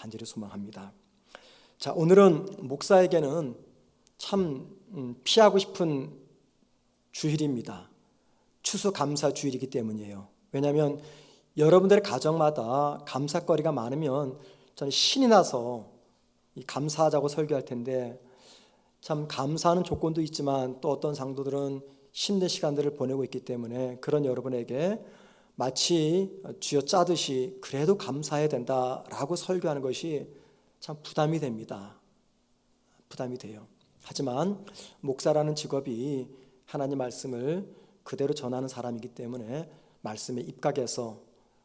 간절히 소망합니다. 자, 오늘은 목사에게는 참 피하고 싶은 주일입니다. 추수감사 주일이기 때문이에요. 왜냐하면 여러분들의 가정마다 감사거리가 많으면 저는 신이 나서 감사하자고 설교할 텐데, 참 감사하는 조건도 있지만 또 어떤 상도들은 힘든 시간들을 보내고 있기 때문에 그런 여러분에게 마치 쥐어짜듯이 그래도 감사해야 된다라고 설교하는 것이 참 부담이 됩니다. 부담이 돼요. 하지만 목사라는 직업이 하나님 말씀을 그대로 전하는 사람이기 때문에 말씀에 입각해서,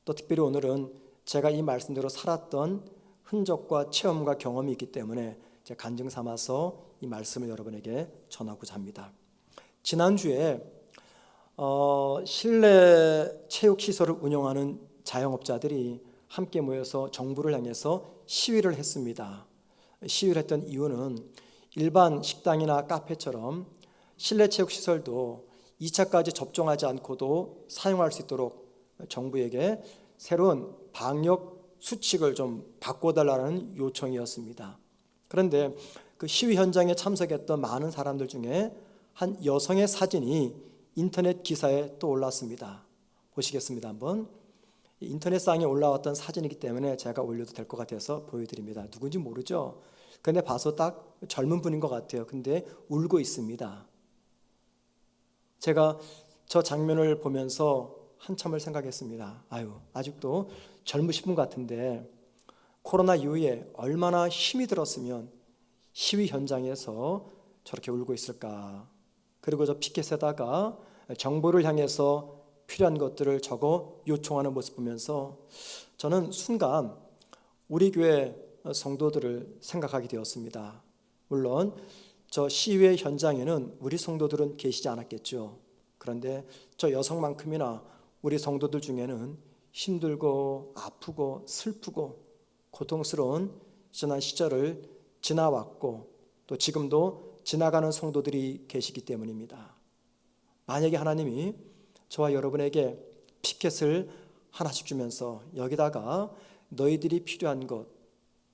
또 특별히 오늘은 제가 이 말씀대로 살았던 흔적과 체험과 경험이 있기 때문에 제가 간증 삼아서 이 말씀을 여러분에게 전하고자 합니다. 지난주에 실내 체육시설을 운영하는 자영업자들이 함께 모여서 정부를 향해서 시위를 했습니다. 시위를 했던 이유는 일반 식당이나 카페처럼 실내 체육시설도 2차까지 접종하지 않고도 사용할 수 있도록 정부에게 새로운 방역 수칙을 좀 바꿔달라는 요청이었습니다. 그런데 그 시위 현장에 참석했던 많은 사람들 중에 한 여성의 사진이 인터넷 기사에 또 올랐습니다. 보시겠습니다. 한번. 인터넷상에 올라왔던 사진이기 때문에 제가 올려도 될 것 같아서 보여드립니다. 누군지 모르죠? 근데 봐서 딱 젊은 분인 것 같아요. 근데 울고 있습니다. 제가 저 장면을 보면서 한참을 생각했습니다. 아직도 젊으신 분 같은데 코로나 이후에 얼마나 힘이 들었으면 시위 현장에서 저렇게 울고 있을까. 그리고 저 피켓에다가 정부를 향해서 필요한 것들을 적어 요청하는 모습 보면서 저는 순간 우리 교회 성도들을 생각하게 되었습니다. 물론 저 시위의 현장에는 우리 성도들은 계시지 않았겠죠. 그런데 저 여성만큼이나 우리 성도들 중에는 힘들고 아프고 슬프고 고통스러운 지난 시절을 지나왔고 또 지금도 지나가는 성도들이 계시기 때문입니다. 만약에 하나님이 저와 여러분에게 피켓을 하나씩 주면서 여기다가 너희들이 필요한 것,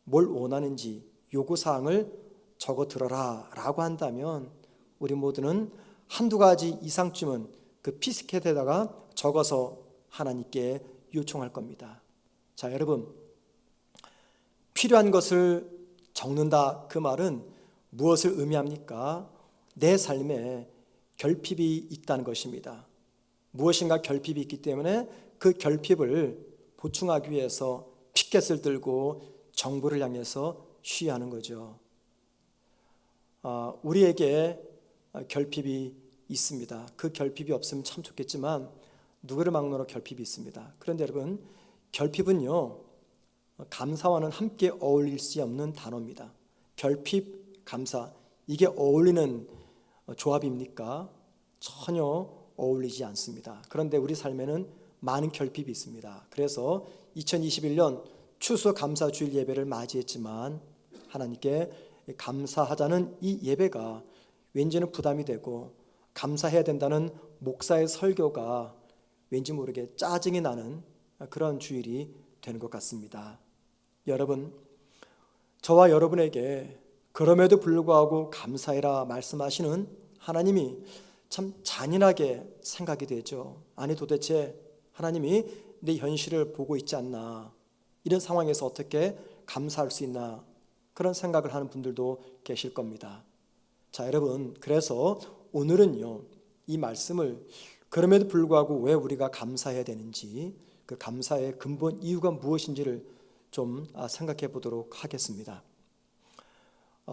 뭘 원하는지 요구사항을 적어 들어라 라고 한다면 우리 모두는 한두 가지 이상쯤은 그 피켓에다가 적어서 하나님께 요청할 겁니다. 자, 여러분, 필요한 것을 적는다, 그 말은 무엇을 의미합니까? 내 삶에 결핍이 있다는 것입니다. 무엇인가 결핍이 있기 때문에 그 결핍을 보충하기 위해서 피켓을 들고 정부를 향해서 시위하는 거죠. 우리에게 결핍이 있습니다. 그 결핍이 없으면 참 좋겠지만 누구를 막론하고 결핍이 있습니다. 그런데 여러분, 결핍은요, 감사와는 함께 어울릴 수 없는 단어입니다. 결핍, 감사, 이게 어울리는 조합입니까? 전혀 어울리지 않습니다. 그런데 우리 삶에는 많은 결핍이 있습니다. 그래서 2021년 추수감사주일 예배를 맞이했지만 하나님께 감사하자는 이 예배가 왠지는 부담이 되고 감사해야 된다는 목사의 설교가 왠지 모르게 짜증이 나는 그런 주일이 되는 것 같습니다. 여러분, 저와 여러분에게 그럼에도 불구하고 감사해라 말씀하시는 하나님이 참 잔인하게 생각이 되죠. 아니, 도대체 하나님이 내 현실을 보고 있지 않나, 이런 상황에서 어떻게 감사할 수 있나, 그런 생각을 하는 분들도 계실 겁니다. 자, 여러분, 그래서 오늘은요, 이 말씀을 그럼에도 불구하고 왜 우리가 감사해야 되는지, 그 감사의 근본 이유가 무엇인지를 좀 생각해 보도록 하겠습니다.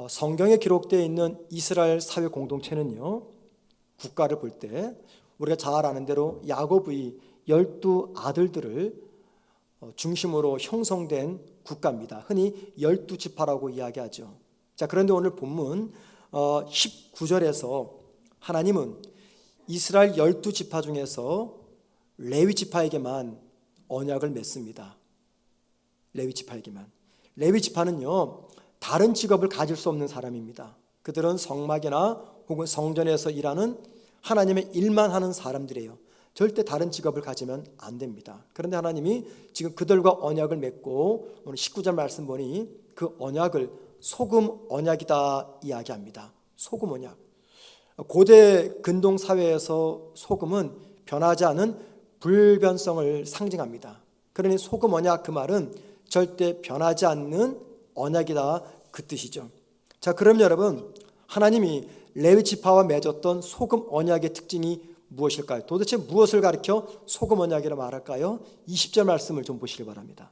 성경에 기록되어 있는 이스라엘 사회 공동체는요, 국가를 볼 때 우리가 잘 아는 대로 야곱의 12 아들들을 중심으로 형성된 국가입니다. 흔히 12지파라고 이야기하죠. 자, 그런데 오늘 본문 19절에서 하나님은 이스라엘 12지파 중에서 레위지파에게만 언약을 맺습니다. 레위지파에게만. 레위지파는요, 다른 직업을 가질 수 없는 사람입니다. 그들은 성막이나 혹은 성전에서 일하는 하나님의 일만 하는 사람들이에요. 절대 다른 직업을 가지면 안 됩니다. 그런데 하나님이 지금 그들과 언약을 맺고 오늘 19절 말씀 보니 그 언약을 소금 언약이다 이야기합니다. 소금 언약. 고대 근동 사회에서 소금은 변하지 않은 불변성을 상징합니다. 그러니 소금 언약 그 말은 절대 변하지 않는 언약이다 그 뜻이죠. 자, 그럼 여러분, 하나님이 레위 지파와 맺었던 소금 언약의 특징이 무엇일까요? 도대체 무엇을 가리켜 소금 언약이라 말할까요? 20절 말씀을 좀 보시기 바랍니다.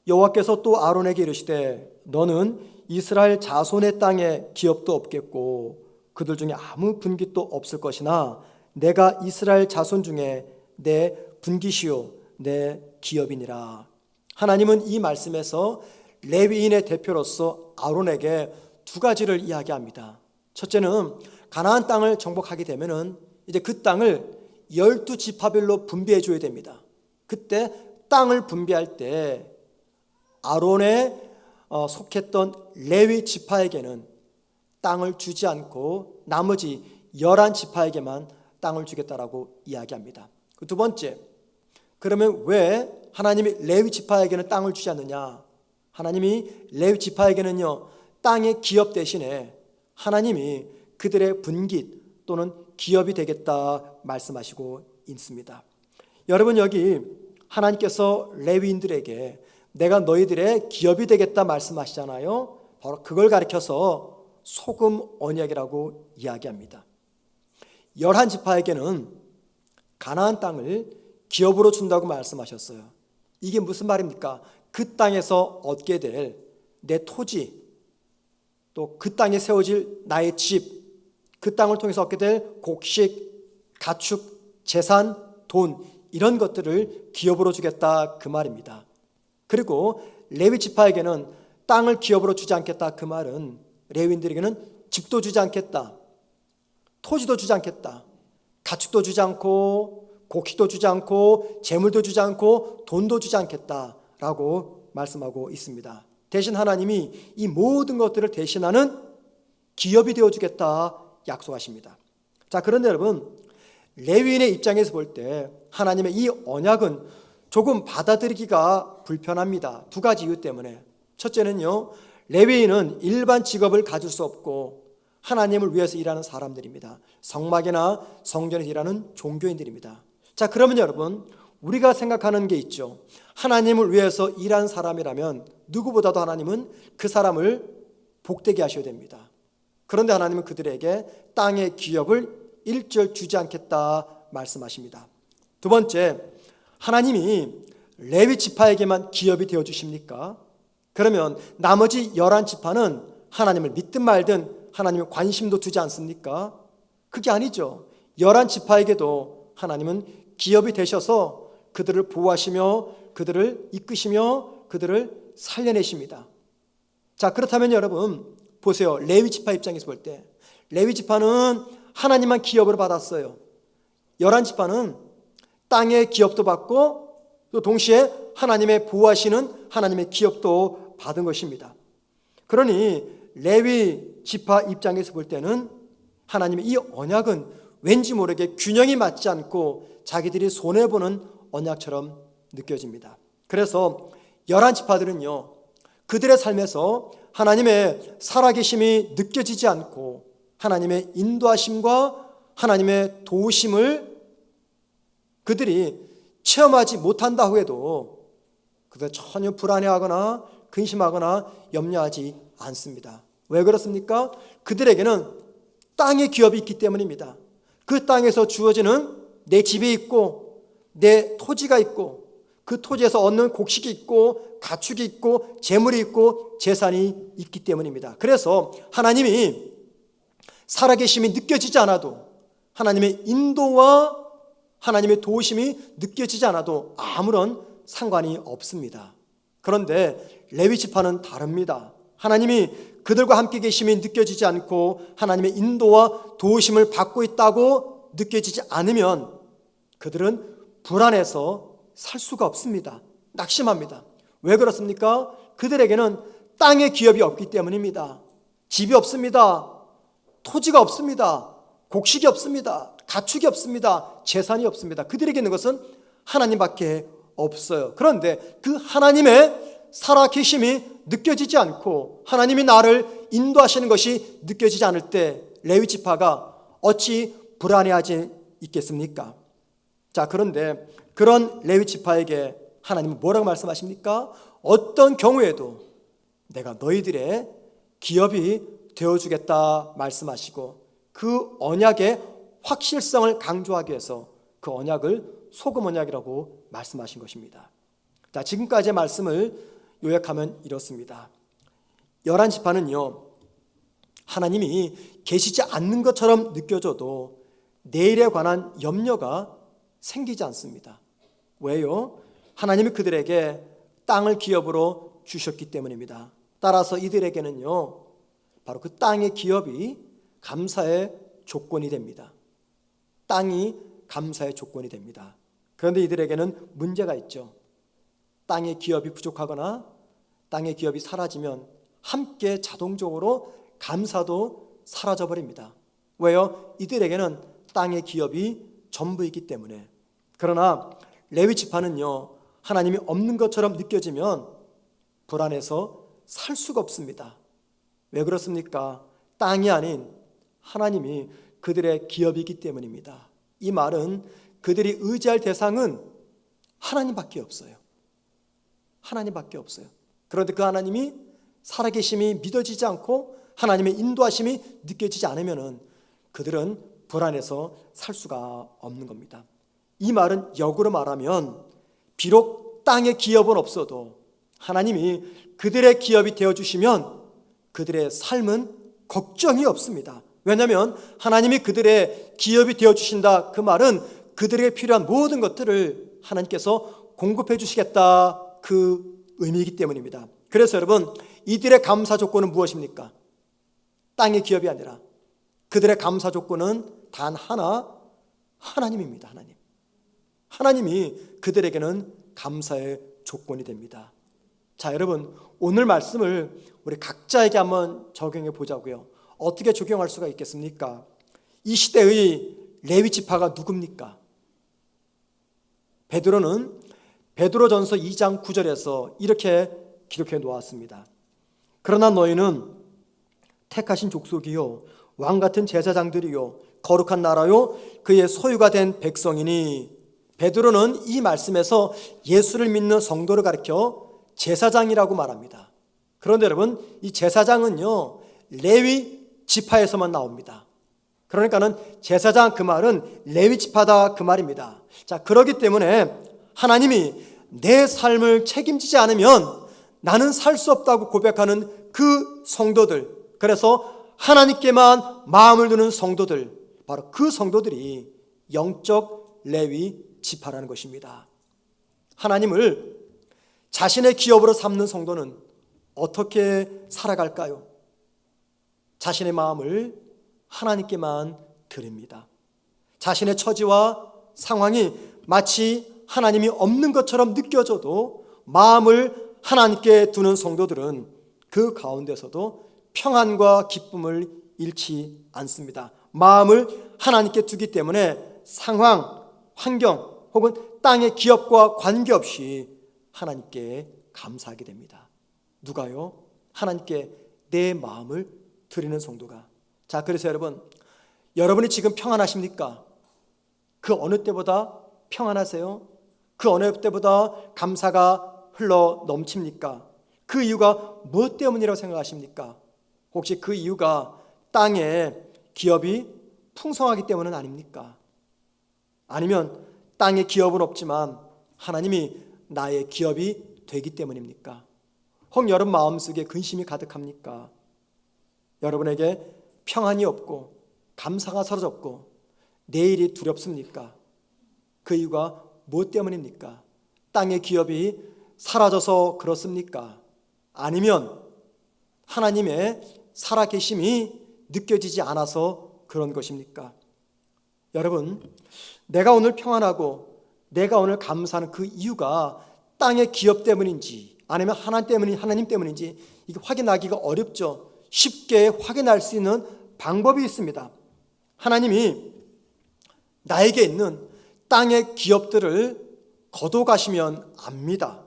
여호와께서 또 아론에게 이르시되 너는 이스라엘 자손의 땅에 기업도 없겠고 그들 중에 아무 분깃도 없을 것이나 내가 이스라엘 자손 중에 내 분깃이요 내 기업이니라. 하나님은 이 말씀에서 레위인의 대표로서 아론에게 두 가지를 이야기합니다. 첫째는 가나안 땅을 정복하게 되면은 이제 그 땅을 12지파별로 분배해 줘야 됩니다. 그때 땅을 분배할 때 아론에 속했던 레위 지파에게는 땅을 주지 않고 나머지 11지파에게만 땅을 주겠다라고 이야기합니다. 두 번째, 그러면 왜 하나님이 레위 지파에게는 땅을 주지 않느냐? 하나님이 레위 지파에게는요 땅의 기업 대신에 하나님이 그들의 분깃 또는 기업이 되겠다 말씀하시고 있습니다. 여러분, 여기 하나님께서 레위인들에게 내가 너희들의 기업이 되겠다 말씀하시잖아요. 바로 그걸 가리켜서 소금 언약이라고 이야기합니다. 11지파에게는 가나안 땅을 기업으로 준다고 말씀하셨어요. 이게 무슨 말입니까? 그 땅에서 얻게 될 내 토지, 또 그 땅에 세워질 나의 집, 그 땅을 통해서 얻게 될 곡식, 가축, 재산, 돈, 이런 것들을 기업으로 주겠다 그 말입니다. 그리고 레위 지파에게는 땅을 기업으로 주지 않겠다 그 말은 레위인들에게는 집도 주지 않겠다, 토지도 주지 않겠다, 가축도 주지 않고 곡식도 주지 않고 재물도 주지 않고 돈도 주지 않겠다라고 말씀하고 있습니다. 대신 하나님이 이 모든 것들을 대신하는 기업이 되어주겠다 약속하십니다. 자, 그런데 여러분, 레위인의 입장에서 볼 때 하나님의 이 언약은 조금 받아들이기가 불편합니다. 두 가지 이유 때문에. 첫째는요, 레위인은 일반 직업을 가질 수 없고 하나님을 위해서 일하는 사람들입니다. 성막이나 성전에서 일하는 종교인들입니다. 자, 그러면 여러분, 우리가 생각하는 게 있죠. 하나님을 위해서 일하는 사람이라면 누구보다도 하나님은 그 사람을 복되게 하셔야 됩니다. 그런데 하나님은 그들에게 땅의 기업을 일절 주지 않겠다 말씀하십니다. 두 번째, 하나님이 레위 지파에게만 기업이 되어 주십니까? 그러면 나머지 11지파는 하나님을 믿든 말든 하나님의 관심도 두지 않습니까? 그게 아니죠. 11지파에게도 하나님은 기업이 되셔서 그들을 보호하시며 그들을 이끄시며 그들을 살려내십니다. 자, 그렇다면 여러분 보세요. 레위 지파 입장에서 볼 때 레위 지파는 하나님만 기업으로 받았어요. 11지파는 땅의 기업도 받고 또 동시에 하나님의 보호하시는 하나님의 기업도 받은 것입니다. 그러니 레위 지파 입장에서 볼 때는 하나님의 이 언약은 왠지 모르게 균형이 맞지 않고 자기들이 손해보는 언약처럼 느껴집니다. 그래서 11지파들은요 그들의 삶에서 하나님의 살아계심이 느껴지지 않고 하나님의 인도하심과 하나님의 도우심을 그들이 체험하지 못한다고 해도 그들 전혀 불안해하거나 근심하거나 염려하지 않습니다. 왜 그렇습니까? 그들에게는 땅의 기업이 있기 때문입니다. 그 땅에서 주어지는 내 집이 있고 내 토지가 있고 그 토지에서 얻는 곡식이 있고 가축이 있고 재물이 있고 재산이 있기 때문입니다. 그래서 하나님이 살아계심이 느껴지지 않아도 하나님의 인도와 하나님의 도우심이 느껴지지 않아도 아무런 상관이 없습니다. 그런데 레위 지파는 다릅니다. 하나님이 그들과 함께 계심이 느껴지지 않고 하나님의 인도와 도우심을 받고 있다고 느껴지지 않으면 그들은 불안해서 살 수가 없습니다. 낙심합니다. 왜 그렇습니까? 그들에게는 땅의 기업이 없기 때문입니다. 집이 없습니다. 토지가 없습니다. 곡식이 없습니다. 가축이 없습니다. 재산이 없습니다. 그들에게 있는 것은 하나님밖에 없어요. 그런데 그 하나님의 살아계심이 느껴지지 않고 하나님이 나를 인도하시는 것이 느껴지지 않을 때 레위 지파가 어찌 불안해하지 있겠습니까? 자, 그런데 그런 레위 지파에게 하나님은 뭐라고 말씀하십니까? 어떤 경우에도 내가 너희들의 기업이 되어주겠다 말씀하시고 그 언약의 확실성을 강조하기 위해서 그 언약을 소금 언약이라고 말씀하신 것입니다. 자, 지금까지의 말씀을 요약하면 이렇습니다. 11지파는요, 하나님이 계시지 않는 것처럼 느껴져도 내일에 관한 염려가 생기지 않습니다. 왜요? 하나님이 그들에게 땅을 기업으로 주셨기 때문입니다. 따라서 이들에게는요, 바로 그 땅의 기업이 감사의 조건이 됩니다. 땅이 감사의 조건이 됩니다. 그런데 이들에게는 문제가 있죠. 땅의 기업이 부족하거나 땅의 기업이 사라지면 함께 자동적으로 감사도 사라져 버립니다. 왜요? 이들에게는 땅의 기업이 전부이기 때문에. 그러나 레위 지파는요, 하나님이 없는 것처럼 느껴지면 불안해서 살 수가 없습니다. 왜 그렇습니까? 땅이 아닌 하나님이 그들의 기업이기 때문입니다. 이 말은 그들이 의지할 대상은 하나님밖에 없어요. 하나님밖에 없어요. 그런데 그 하나님이 살아계심이 믿어지지 않고 하나님의 인도하심이 느껴지지 않으면 그들은 불안해서 살 수가 없는 겁니다. 이 말은 역으로 말하면 비록 땅의 기업은 없어도 하나님이 그들의 기업이 되어주시면 그들의 삶은 걱정이 없습니다. 왜냐하면 하나님이 그들의 기업이 되어주신다, 그 말은 그들에게 필요한 모든 것들을 하나님께서 공급해 주시겠다, 그 의미이기 때문입니다. 그래서 여러분, 이들의 감사 조건은 무엇입니까? 땅의 기업이 아니라 그들의 감사 조건은 단 하나, 하나님입니다. 하나님. 하나님이 그들에게는 감사의 조건이 됩니다. 자, 여러분, 오늘 말씀을 우리 각자에게 한번 적용해 보자고요. 어떻게 적용할 수가 있겠습니까? 이 시대의 레위 지파가 누굽니까? 베드로는 베드로전서 2장 9절에서 이렇게 기록해 놓았습니다. 그러나 너희는 택하신 족속이요 왕 같은 제사장들이요 거룩한 나라요 그의 소유가 된 백성이니. 베드로는 이 말씀에서 예수를 믿는 성도를 가리켜 제사장이라고 말합니다. 그런데 여러분, 이 제사장은요 레위 지파에서만 나옵니다. 그러니까는 제사장, 그 말은 레위 지파다, 그 말입니다. 자, 그렇기 때문에 하나님이 내 삶을 책임지지 않으면 나는 살 수 없다고 고백하는 그 성도들, 그래서 하나님께만 마음을 두는 성도들, 바로 그 성도들이 영적 레위 지파라는 것입니다. 하나님을 자신의 기업으로 삼는 성도는 어떻게 살아갈까요? 자신의 마음을 하나님께만 드립니다. 자신의 처지와 상황이 마치 하나님이 없는 것처럼 느껴져도 마음을 하나님께 두는 성도들은 그 가운데서도 평안과 기쁨을 잃지 않습니다. 마음을 하나님께 두기 때문에 상황, 환경 혹은 땅의 기업과 관계없이 하나님께 감사하게 됩니다. 누가요? 하나님께 내 마음을 드리는 성도가. 자, 그래서 여러분이 지금 평안하십니까? 그 어느 때보다 평안하세요? 그 어느 때보다 감사가 흘러 넘칩니까? 그 이유가 무엇 때문이라고 생각하십니까? 혹시 그 이유가 땅에 기업이 풍성하기 때문은 아닙니까? 아니면 땅에 기업은 없지만 하나님이 나의 기업이 되기 때문입니까? 혹 여러분 마음속에 근심이 가득합니까? 여러분에게 평안이 없고 감사가 사라졌고 내일이 두렵습니까? 그 이유가 무엇 때문입니까? 땅의 기업이 사라져서 그렇습니까? 아니면 하나님의 살아계심이 느껴지지 않아서 그런 것입니까? 여러분, 내가 오늘 평안하고 내가 오늘 감사하는 그 이유가 땅의 기업 때문인지 아니면 하나님 때문인지 이게 확인하기가 어렵죠. 쉽게 확인할 수 있는 방법이 있습니다. 하나님이 나에게 있는 땅의 기업들을 거둬가시면 압니다.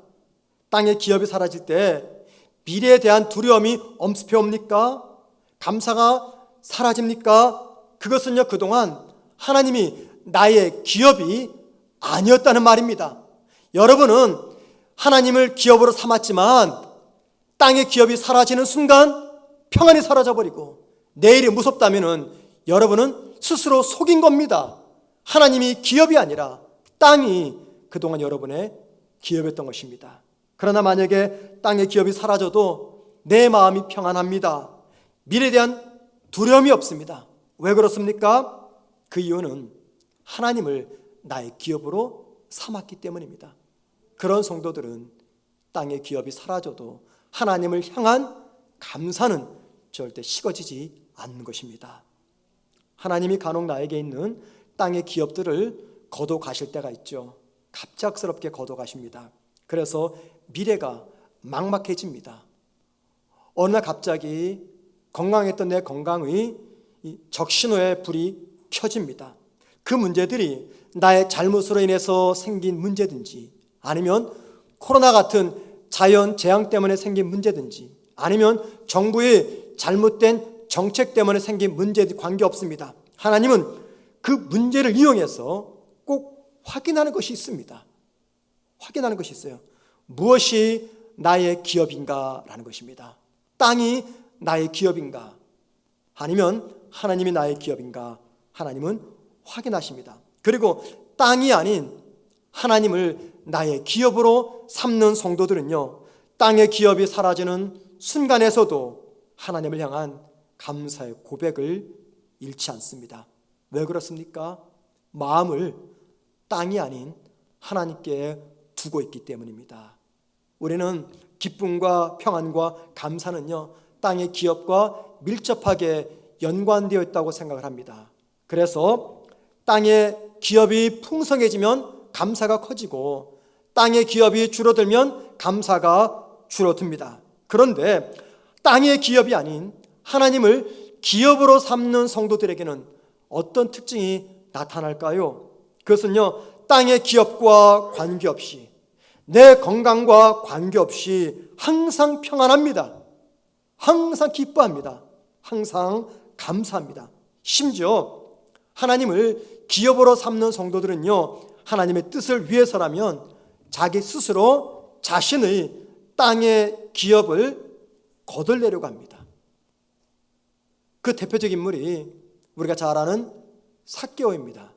땅의 기업이 사라질 때 미래에 대한 두려움이 엄습해옵니까? 감사가 사라집니까? 그것은요, 그동안 하나님이 나의 기업이 아니었다는 말입니다. 여러분은 하나님을 기업으로 삼았지만 땅의 기업이 사라지는 순간 평안이 사라져버리고 내일이 무섭다면 여러분은 스스로 속인 겁니다. 하나님이 기업이 아니라 땅이 그동안 여러분의 기업이었던 것입니다. 그러나 만약에 땅의 기업이 사라져도 내 마음이 평안합니다. 미래에 대한 두려움이 없습니다. 왜 그렇습니까? 그 이유는 하나님을 나의 기업으로 삼았기 때문입니다. 그런 성도들은 땅의 기업이 사라져도 하나님을 향한 감사는 절대 식어지지 않는 것입니다. 하나님이 간혹 나에게 있는 땅의 기업들을 거둬 가실 때가 있죠. 갑작스럽게 거둬 가십니다. 그래서 미래가 막막해집니다. 어느 날 갑자기 건강했던 내 건강의 적신호의 불이 켜집니다. 그 문제들이 나의 잘못으로 인해서 생긴 문제든지, 아니면 코로나 같은 자연 재앙 때문에 생긴 문제든지, 아니면 정부의 잘못된 정책 때문에 생긴 문제든 관계없습니다. 하나님은 그 문제를 이용해서 꼭 확인하는 것이 있습니다. 확인하는 것이 있어요. 무엇이 나의 기업인가 라는 것입니다. 땅이 나의 기업인가, 아니면 하나님이 나의 기업인가, 하나님은 확인하십니다. 그리고 땅이 아닌 하나님을 나의 기업으로 삼는 성도들은요, 땅의 기업이 사라지는 순간에서도 하나님을 향한 감사의 고백을 잃지 않습니다. 왜 그렇습니까? 마음을 땅이 아닌 하나님께 두고 있기 때문입니다. 우리는 기쁨과 평안과 감사는요, 땅의 기업과 밀접하게 연관되어 있다고 생각을 합니다. 그래서 땅의 기업이 풍성해지면 감사가 커지고 땅의 기업이 줄어들면 감사가 줄어듭니다. 그런데 땅의 기업이 아닌 하나님을 기업으로 삼는 성도들에게는 어떤 특징이 나타날까요? 그것은요, 땅의 기업과 관계없이, 내 건강과 관계없이 항상 평안합니다. 항상 기뻐합니다. 항상 감사합니다. 심지어 하나님을 기업으로 삼는 성도들은요, 하나님의 뜻을 위해서라면 자기 스스로 자신의 땅의 기업을 거둘려고 합니다. 그 대표적인 인물이 우리가 잘 아는 삭개오입니다.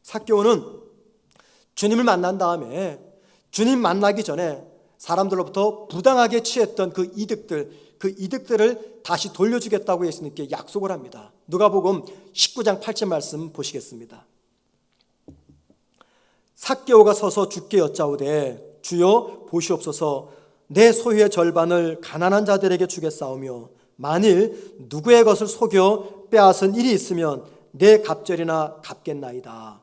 삭개오는 주님을 만난 다음에 주님 만나기 전에 사람들로부터 부당하게 취했던 그 이득들을 다시 돌려주겠다고 예수님께 약속을 합니다. 누가복음 19장 8절 말씀 보시겠습니다. 삭개오가 서서 주께 여짜오되 주여 보시옵소서, 내 소유의 절반을 가난한 자들에게 주겠사오며 만일 누구의 것을 속여 빼앗은 일이 있으면 내 갑절이나 갚겠나이다.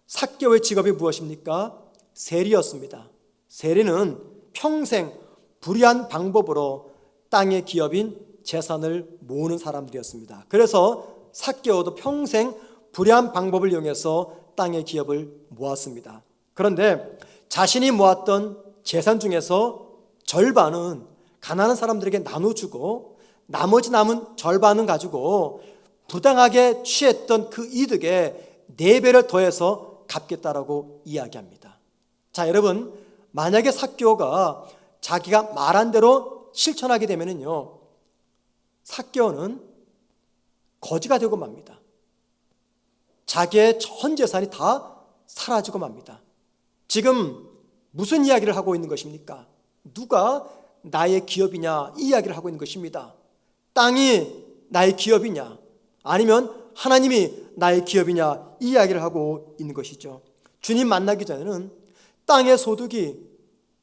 삭개오의 직업이 무엇입니까? 세리였습니다. 세리는 평생 불의한 방법으로 땅의 기업인 재산을 모으는 사람들이었습니다. 그래서 삭개오도 평생 불의한 방법을 이용해서 땅의 기업을 모았습니다. 그런데 자신이 모았던 재산 중에서 절반은 가난한 사람들에게 나눠주고 나머지 남은 절반은 가지고 부당하게 취했던 그 이득에 4배를 더해서 갚겠다라고 이야기합니다. 자, 여러분, 만약에 삭개오가 자기가 말한 대로 실천하게 되면요, 삭개오는 거지가 되고 맙니다. 자기의 전 재산이 다 사라지고 맙니다. 지금 무슨 이야기를 하고 있는 것입니까? 누가 나의 기업이냐, 이 이야기를 하고 있는 것입니다. 땅이 나의 기업이냐, 아니면 하나님이 나의 기업이냐, 이 이야기를 하고 있는 것이죠. 주님 만나기 전에는 땅의 소득이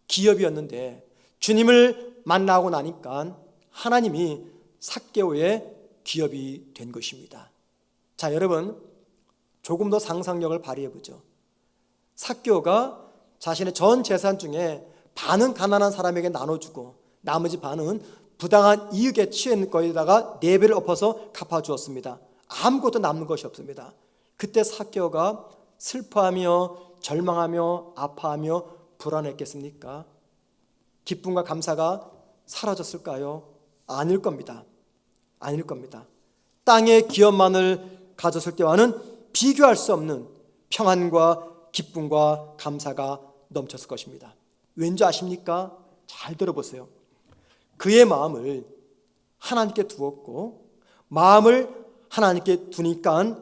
기업이었는데 주님을 만나고 나니까 하나님이 삭개오의 기업이 된 것입니다. 자, 여러분, 조금 더 상상력을 발휘해보죠. 삭개오가 자신의 전 재산 중에 반은 가난한 사람에게 나눠주고 나머지 반은 부당한 이익에 취한 거에다가 4배를 엎어서 갚아주었습니다. 아무것도 남는 것이 없습니다. 그때 삭개오가 슬퍼하며 절망하며 아파하며 불안했겠습니까? 기쁨과 감사가 사라졌을까요? 아닐 겁니다. 아닐 겁니다. 땅의 기업만을 가졌을 때와는 비교할 수 없는 평안과 기쁨과 감사가 넘쳤을 것입니다. 왠지 아십니까? 잘 들어보세요. 그의 마음을 하나님께 두었고, 마음을 하나님께 두니까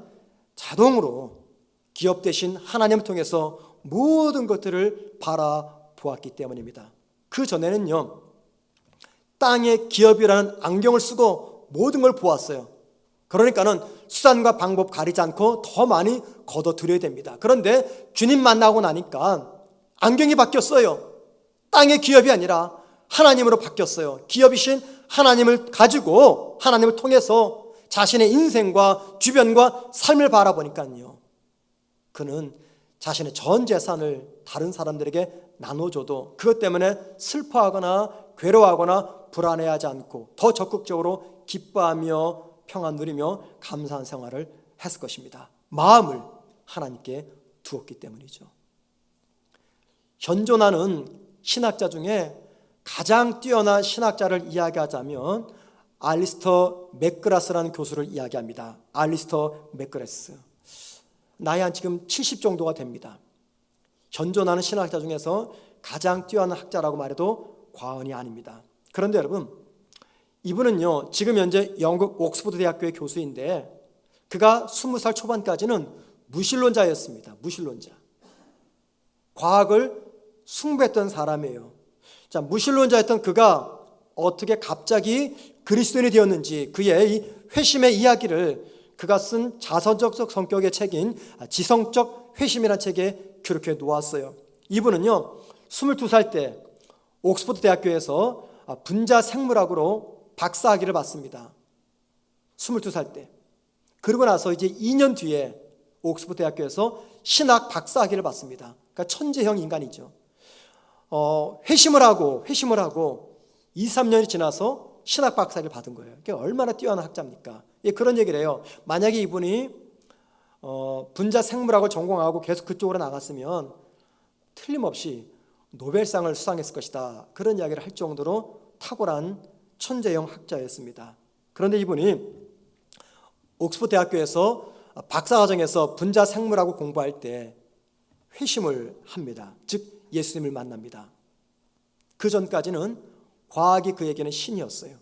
자동으로 기업 대신 하나님을 통해서 모든 것들을 바라보았기 때문입니다. 그 전에는요, 땅의 기업이라는 안경을 쓰고 모든 걸 보았어요. 그러니까는 수단과 방법 가리지 않고 더 많이 걷어들여야 됩니다. 그런데 주님 만나고 나니까 안경이 바뀌었어요. 땅의 기업이 아니라 하나님으로 바뀌었어요. 기업이신 하나님을 가지고 하나님을 통해서 자신의 인생과 주변과 삶을 바라보니까요, 그는 자신의 전 재산을 다른 사람들에게 나눠줘도 그것 때문에 슬퍼하거나 괴로워하거나 불안해하지 않고 더 적극적으로 기뻐하며 평안 누리며 감사한 생활을 했을 것입니다. 마음을 하나님께 두었기 때문이죠. 현존하는 신학자 중에 가장 뛰어난 신학자를 이야기하자면 알리스터 맥그라스라는 교수를 이야기합니다. 알리스터 맥그라스. 나이 한 지금 70 정도가 됩니다. 현존하는 신학자 중에서 가장 뛰어난 학자라고 말해도 과언이 아닙니다. 그런데 여러분, 이분은요, 지금 현재 영국 옥스퍼드 대학교의 교수인데 그가 20살 초반까지는 무신론자였습니다. 무신론자. 과학을 숭배했던 사람이에요. 자, 무신론자였던 그가 어떻게 갑자기 그리스도인이 되었는지, 그의 이 회심의 이야기를 그가 쓴 자서적 성격의 책인 지성적 회심이라는 책에 그렇게 놓았어요. 이분은요, 22살 때 옥스퍼드 대학교에서 분자 생물학으로 박사학위를 받습니다. 22살 때. 그러고 나서 이제 2년 뒤에 옥스퍼드 대학교에서 신학 박사학위를 받습니다. 그러니까 천재형 인간이죠. 회심을 하고 2, 3년이 지나서 신학 박사학위를 받은 거예요. 그게 얼마나 뛰어난 학자입니까? 예, 그런 얘기를 해요. 만약에 이분이 분자 생물학을 전공하고 계속 그쪽으로 나갔으면 틀림없이 노벨상을 수상했을 것이다. 그런 이야기를 할 정도로 탁월한 천재형 학자였습니다. 그런데 이분이 옥스퍼드 대학교에서 박사과정에서 분자 생물학을 공부할 때 회심을 합니다. 즉 예수님을 만납니다. 그 전까지는 과학이 그에게는 신이었어요.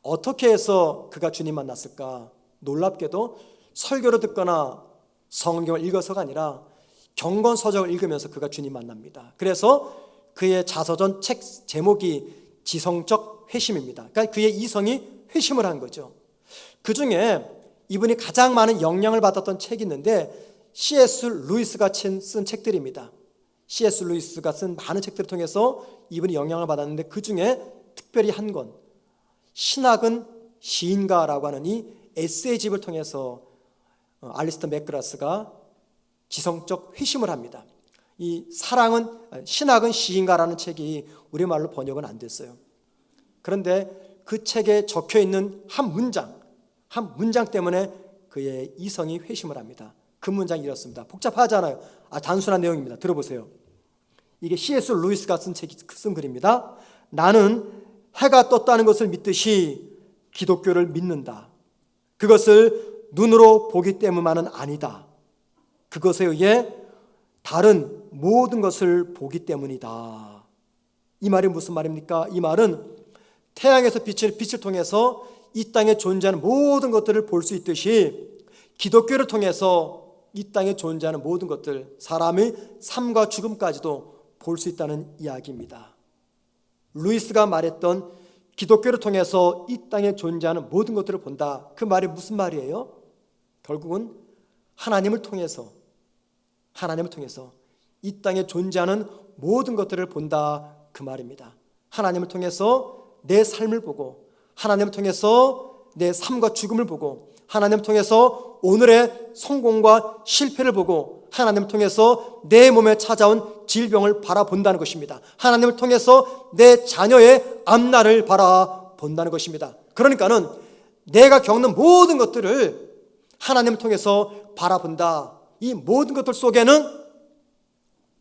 어떻게 해서 그가 주님 만났을까? 놀랍게도 설교를 듣거나 성경을 읽어서가 아니라 경건서적을 읽으면서 그가 주님 만납니다. 그래서 그의 자서전 책 제목이 지성적 회심입니다. 그러니까 그의 이성이 회심을 한 거죠. 그 중에 이분이 가장 많은 영향을 받았던 책이 있는데 C.S. 루이스가 쓴 책들입니다. C.S. 루이스가 쓴 많은 책들을 통해서 이분이 영향을 받았는데 그 중에 특별히 한 권, 신학은 시인가라고 하는 이 에세이집을 통해서 알리스터 맥그라스가 지성적 회심을 합니다. 이 신학은 시인가라는 책이 우리말로 번역은 안 됐어요. 그런데 그 책에 적혀 있는 한 문장 때문에 그의 이성이 회심을 합니다. 그 문장이 이렇습니다. 복잡하잖아요. 단순한 내용입니다. 들어보세요. 이게 C.S. 루이스가 쓴 글입니다. 나는 해가 떴다는 것을 믿듯이 기독교를 믿는다. 그것을 눈으로 보기 때문만은 아니다. 그것에 의해 다른 모든 것을 보기 때문이다. 이 말이 무슨 말입니까? 이 말은 태양에서 빛을 통해서 이 땅에 존재하는 모든 것들을 볼 수 있듯이 기독교를 통해서 이 땅에 존재하는 모든 것들, 사람의 삶과 죽음까지도 볼 수 있다는 이야기입니다. 루이스가 말했던 기독교를 통해서 이 땅에 존재하는 모든 것들을 본다. 그 말이 무슨 말이에요? 결국은 하나님을 통해서 이 땅에 존재하는 모든 것들을 본다. 그 말입니다. 하나님을 통해서 내 삶을 보고, 하나님을 통해서 내 삶과 죽음을 보고, 하나님을 통해서 오늘의 성공과 실패를 보고, 하나님을 통해서 내 몸에 찾아온 질병을 바라본다는 것입니다. 하나님을 통해서 내 자녀의 앞날을 바라본다는 것입니다. 그러니까는 내가 겪는 모든 것들을 하나님을 통해서 바라본다. 이 모든 것들 속에는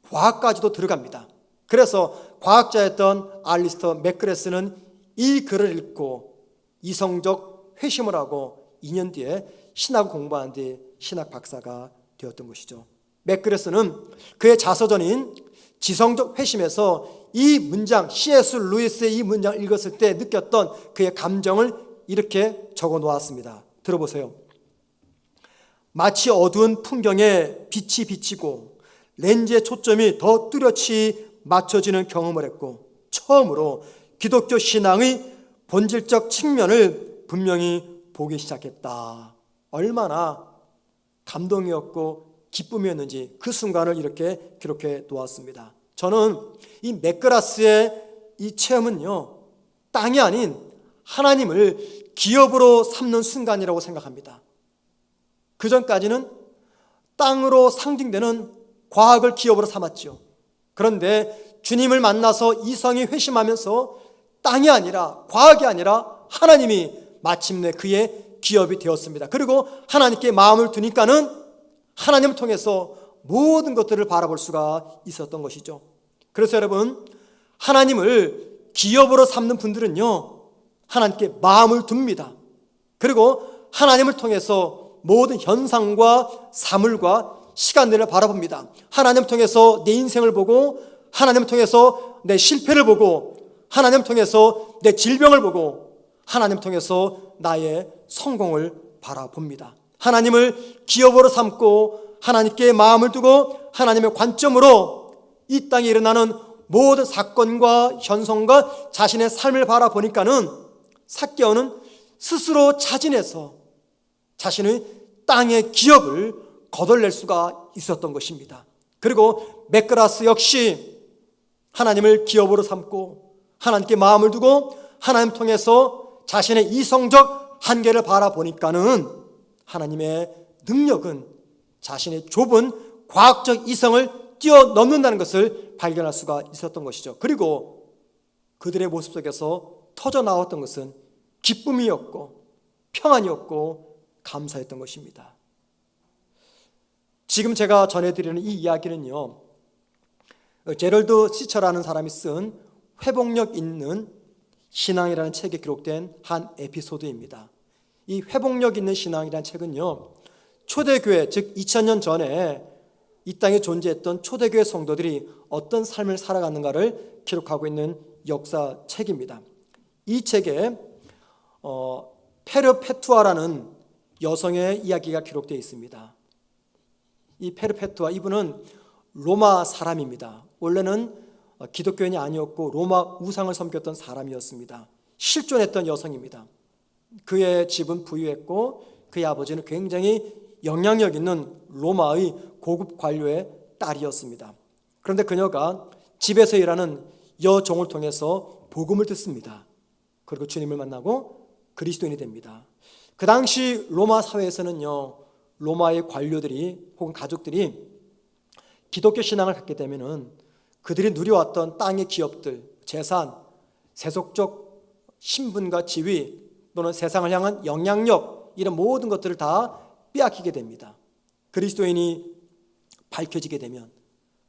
과학까지도 들어갑니다. 그래서 과학자였던 알리스터 맥그레스는 이 글을 읽고 이성적 회심을 하고 2년 뒤에 신학을 공부한 뒤 신학 박사가 되었던 것이죠. 맥그레스는 그의 자서전인 지성적 회심에서 이 문장, C.S. 루이스의 이 문장을 읽었을 때 느꼈던 그의 감정을 이렇게 적어 놓았습니다. 들어보세요. 마치 어두운 풍경에 빛이 비치고 렌즈의 초점이 더 뚜렷이 맞춰지는 경험을 했고, 처음으로 기독교 신앙의 본질적 측면을 분명히 보기 시작했다. 얼마나 감동이었고 기쁨이었는지 그 순간을 이렇게 기록해 놓았습니다. 저는 이 맥그라스의 이 체험은요, 땅이 아닌 하나님을 기업으로 삼는 순간이라고 생각합니다. 그 전까지는 땅으로 상징되는 과학을 기업으로 삼았죠. 그런데 주님을 만나서 이성이 회심하면서 땅이 아니라, 과학이 아니라 하나님이 마침내 그의 기업이 되었습니다. 그리고 하나님께 마음을 두니까는 하나님을 통해서 모든 것들을 바라볼 수가 있었던 것이죠. 그래서 여러분, 하나님을 기업으로 삼는 분들은요, 하나님께 마음을 둡니다. 그리고 하나님을 통해서 모든 현상과 사물과 시간들을 바라봅니다. 하나님을 통해서 내 인생을 보고, 하나님을 통해서 내 실패를 보고, 하나님을 통해서 내 질병을 보고, 하나님을 통해서 나의 성공을 바라봅니다. 하나님을 기업으로 삼고 하나님께 마음을 두고 하나님의 관점으로 이 땅에 일어나는 모든 사건과 현상과 자신의 삶을 바라보니까는 삭개오는 스스로 자진해서 자신의 땅의 기업을 거덜낼 수가 있었던 것입니다. 그리고 맥그라스 역시 하나님을 기업으로 삼고 하나님께 마음을 두고 하나님 통해서 자신의 이성적 한계를 바라보니까는 하나님의 능력은 자신의 좁은 과학적 이성을 뛰어넘는다는 것을 발견할 수가 있었던 것이죠. 그리고 그들의 모습 속에서 터져 나왔던 것은 기쁨이었고 평안이었고 감사했던 것입니다. 지금 제가 전해드리는 이 이야기는요, 제럴드 시처라는 사람이 쓴 회복력 있는 신앙이라는 책에 기록된 한 에피소드입니다. 이 회복력 있는 신앙이라는 책은요, 초대교회, 즉 2000년 전에 이 땅에 존재했던 초대교회 성도들이 어떤 삶을 살아가는가를 기록하고 있는 역사책입니다. 이 책에 페르페투아라는 여성의 이야기가 기록되어 있습니다. 이 페르페투아, 이분은 로마 사람입니다. 원래는 기독교인이 아니었고 로마 우상을 섬겼던 사람이었습니다. 실존했던 여성입니다. 그의 집은 부유했고 그의 아버지는 굉장히 영향력 있는 로마의 고급 관료의 딸이었습니다. 그런데 그녀가 집에서 일하는 여종을 통해서 복음을 듣습니다. 그리고 주님을 만나고 그리스도인이 됩니다. 그 당시 로마 사회에서는요, 로마의 관료들이 혹은 가족들이 기독교 신앙을 갖게 되면은 그들이 누려왔던 땅의 기업들, 재산, 세속적 신분과 지위 또는 세상을 향한 영향력, 이런 모든 것들을 다 빼앗기게 됩니다. 그리스도인이 밝혀지게 되면.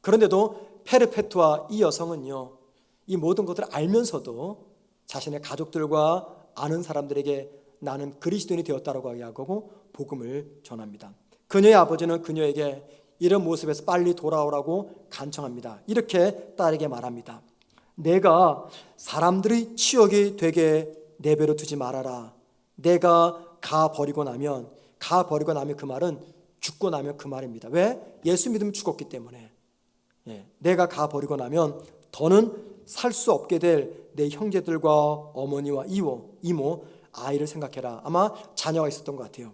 그런데도 페르페투아 이 여성은요, 이 모든 것들을 알면서도 자신의 가족들과 아는 사람들에게 나는 그리스도인이 되었다라고 이야기하고 복음을 전합니다. 그녀의 아버지는 그녀에게 이런 모습에서 빨리 돌아오라고 간청합니다. 이렇게 딸에게 말합니다. 내가 사람들의 치욕이 되게 내버려 두지 말아라. 내가 가버리고 나면 그 말은 죽고 나면 그 말입니다. 왜? 예수 믿으면 죽었기 때문에. 내가 가버리고 나면 더는 살 수 없게 될 내 형제들과 어머니와 이모, 아이를 생각해라. 아마 자녀가 있었던 것 같아요.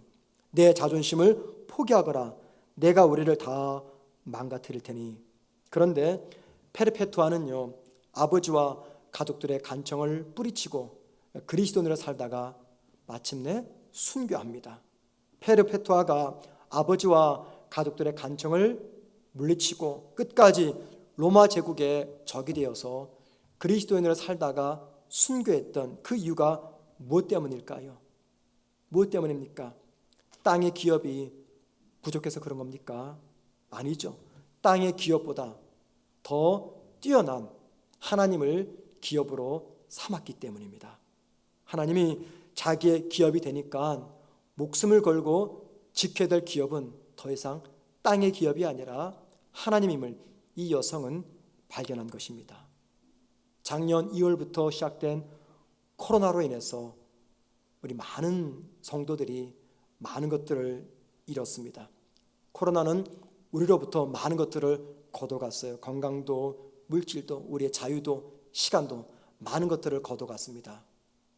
내 자존심을 포기하거라. 내가 우리를 다 망가뜨릴 테니. 그런데 페르페투아는요, 아버지와 가족들의 간청을 뿌리치고 그리스도인으로 살다가 마침내 순교합니다. 페르페투아가 아버지와 가족들의 간청을 물리치고 끝까지 로마 제국의 적이 되어서 그리스도인으로 살다가 순교했던 그 이유가 무엇 때문일까요? 무엇 때문입니까? 땅의 기업이 부족해서 그런 겁니까? 아니죠. 땅의 기업보다 더 뛰어난 하나님을 기업으로 삼았기 때문입니다. 하나님이 자기의 기업이 되니까 목숨을 걸고 지켜야 될 기업은 더 이상 땅의 기업이 아니라 하나님임을 이 여성은 발견한 것입니다. 작년 2월부터 시작된 코로나로 인해서 우리 많은 성도들이 많은 것들을 잃었습니다. 코로나는 우리로부터 많은 것들을 거둬갔어요. 건강도, 물질도, 우리의 자유도, 시간도 많은 것들을 거둬갔습니다.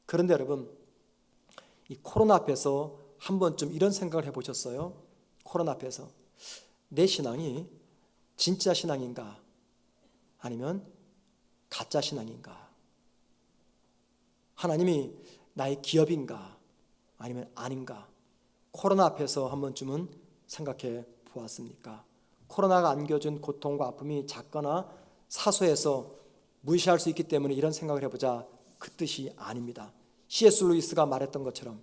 그런데 여러분, 이 코로나 앞에서 한 번쯤 이런 생각을 해보셨어요? 코로나 앞에서 내 신앙이 진짜 신앙인가? 아니면 가짜 신앙인가? 하나님이 나의 기업인가? 아니면 아닌가? 코로나 앞에서 한 번쯤은 생각해 보았습니까? 코로나가 안겨준 고통과 아픔이 작거나 사소해서 무시할 수 있기 때문에 이런 생각을 해보자, 그 뜻이 아닙니다. C.S. 루이스가 말했던 것처럼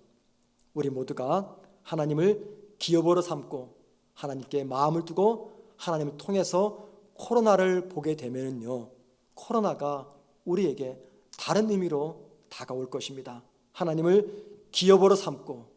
우리 모두가 하나님을 기업으로 삼고 하나님께 마음을 두고 하나님을 통해서 코로나를 보게 되면요, 코로나가 우리에게 다른 의미로 다가올 것입니다. 하나님을 기업으로 삼고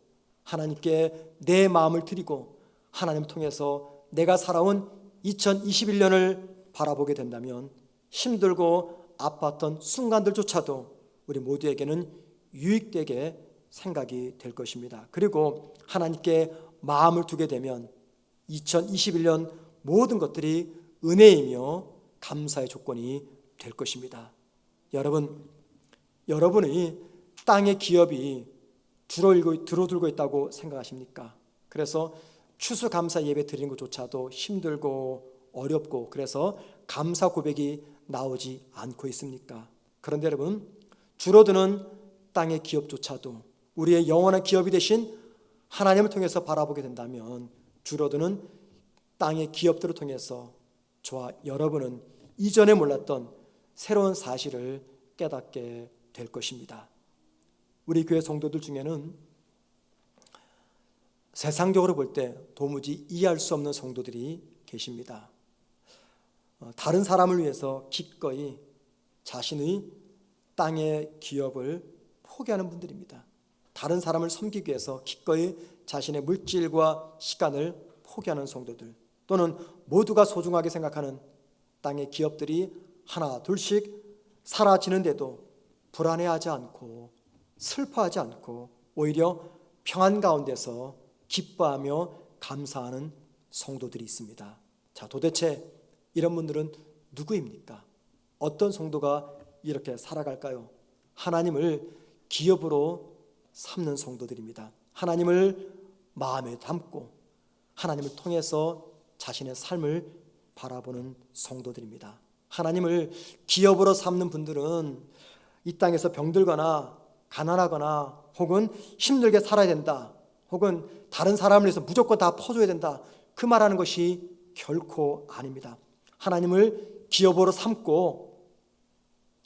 하나님께 내 마음을 드리고 하나님을 통해서 내가 살아온 2021년을 바라보게 된다면 힘들고 아팠던 순간들조차도 우리 모두에게는 유익되게 생각이 될 것입니다. 그리고 하나님께 마음을 두게 되면 2021년 모든 것들이 은혜이며 감사의 조건이 될 것입니다. 여러분의 땅의 기업이 줄어들고 있다고 생각하십니까? 그래서 추수감사 예배 드리는 것조차도 힘들고 어렵고 그래서 감사 고백이 나오지 않고 있습니까? 그런데 여러분, 줄어드는 땅의 기업조차도 우리의 영원한 기업이 되신 하나님을 통해서 바라보게 된다면 줄어드는 땅의 기업들을 통해서 저와 여러분은 이전에 몰랐던 새로운 사실을 깨닫게 될 것입니다. 우리 교회 성도들 중에는 세상적으로 볼 때 도무지 이해할 수 없는 성도들이 계십니다. 다른 사람을 위해서 기꺼이 자신의 땅의 기업을 포기하는 분들입니다. 다른 사람을 섬기기 위해서 기꺼이 자신의 물질과 시간을 포기하는 성도들, 또는 모두가 소중하게 생각하는 땅의 기업들이 하나 둘씩 사라지는데도 불안해하지 않고 슬퍼하지 않고 오히려 평안 가운데서 기뻐하며 감사하는 성도들이 있습니다. 자, 도대체 이런 분들은 누구입니까? 어떤 성도가 이렇게 살아갈까요? 하나님을 기업으로 삼는 성도들입니다. 하나님을 마음에 담고 하나님을 통해서 자신의 삶을 바라보는 성도들입니다. 하나님을 기업으로 삼는 분들은 이 땅에서 병들거나 가난하거나 혹은 힘들게 살아야 된다, 혹은 다른 사람을 위해서 무조건 다 퍼줘야 된다, 그 말하는 것이 결코 아닙니다. 하나님을 기업으로 삼고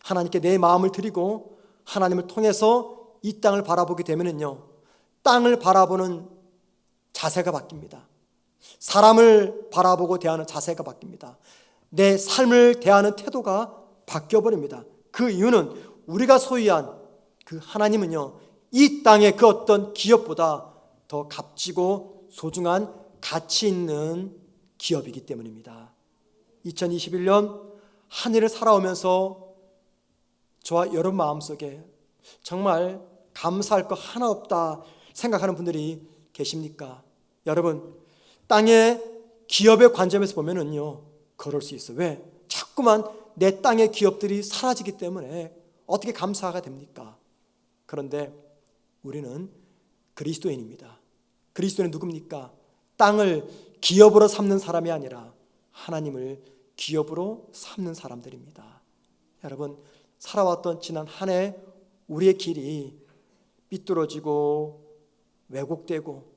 하나님께 내 마음을 드리고 하나님을 통해서 이 땅을 바라보게 되면요, 땅을 바라보는 자세가 바뀝니다. 사람을 바라보고 대하는 자세가 바뀝니다. 내 삶을 대하는 태도가 바뀌어버립니다. 그 이유는 우리가 소유한 그 하나님은요, 이 땅의 그 어떤 기업보다 더 값지고 소중한 가치 있는 기업이기 때문입니다. 2021년 한 해를 살아오면서 저와 여러분 마음속에 정말 감사할 거 하나 없다 생각하는 분들이 계십니까? 여러분, 땅의 기업의 관점에서 보면은요, 그럴 수 있어요. 왜? 자꾸만 내 땅의 기업들이 사라지기 때문에 어떻게 감사가 됩니까? 그런데 우리는 그리스도인입니다. 그리스도인은 누굽니까? 땅을 기업으로 삼는 사람이 아니라 하나님을 기업으로 삼는 사람들입니다. 여러분, 살아왔던 지난 한 해 우리의 길이 삐뚤어지고 왜곡되고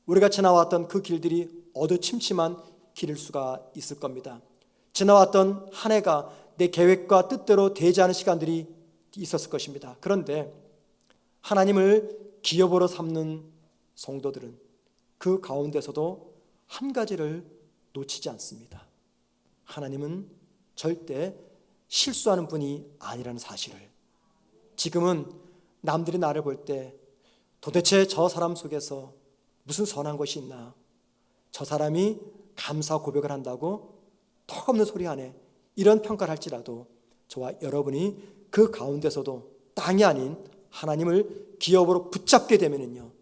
우리가 지나왔던 그 길들이 어두침침한 길일 수가 있을 겁니다. 지나왔던 한 해가 내 계획과 뜻대로 되지 않은 시간들이 있었을 것입니다. 그런데 하나님을 기업으로 삼는 성도들은 그 가운데서도 한 가지를 놓치지 않습니다. 하나님은 절대 실수하는 분이 아니라는 사실을. 지금은 남들이 나를 볼 때 도대체 저 사람 속에서 무슨 선한 것이 있나? 저 사람이 감사 고백을 한다고 턱없는 소리 하네. 이런 평가를 할지라도 저와 여러분이 그 가운데서도 땅이 아닌 하나님을 기업으로 붙잡게 되면은요,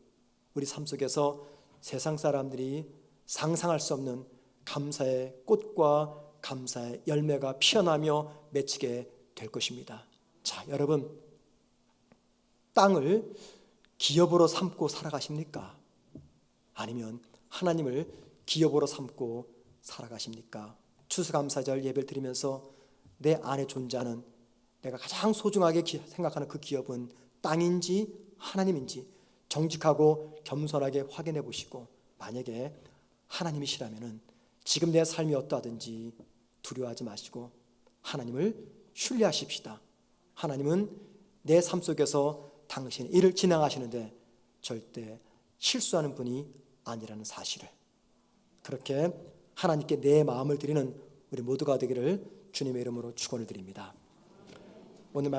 우리 삶 속에서 세상 사람들이 상상할 수 없는 감사의 꽃과 감사의 열매가 피어나며 맺히게 될 것입니다. 자, 여러분, 땅을 기업으로 삼고 살아가십니까? 아니면 하나님을 기업으로 삼고 살아가십니까? 추수감사절 예배를 드리면서 내 안에 존재하는 내가 가장 소중하게 생각하는 그 기업은 땅인지 하나님인지 정직하고 겸손하게 확인해 보시고, 만약에 하나님이시라면 지금 내 삶이 어떠하든지 두려워하지 마시고 하나님을 신뢰하십시다. 하나님은 내 삶 속에서 당신의 일을 진행하시는데 절대 실수하는 분이 아니라는 사실을, 그렇게 하나님께 내 마음을 드리는 우리 모두가 되기를 주님의 이름으로 축원을 드립니다. 오늘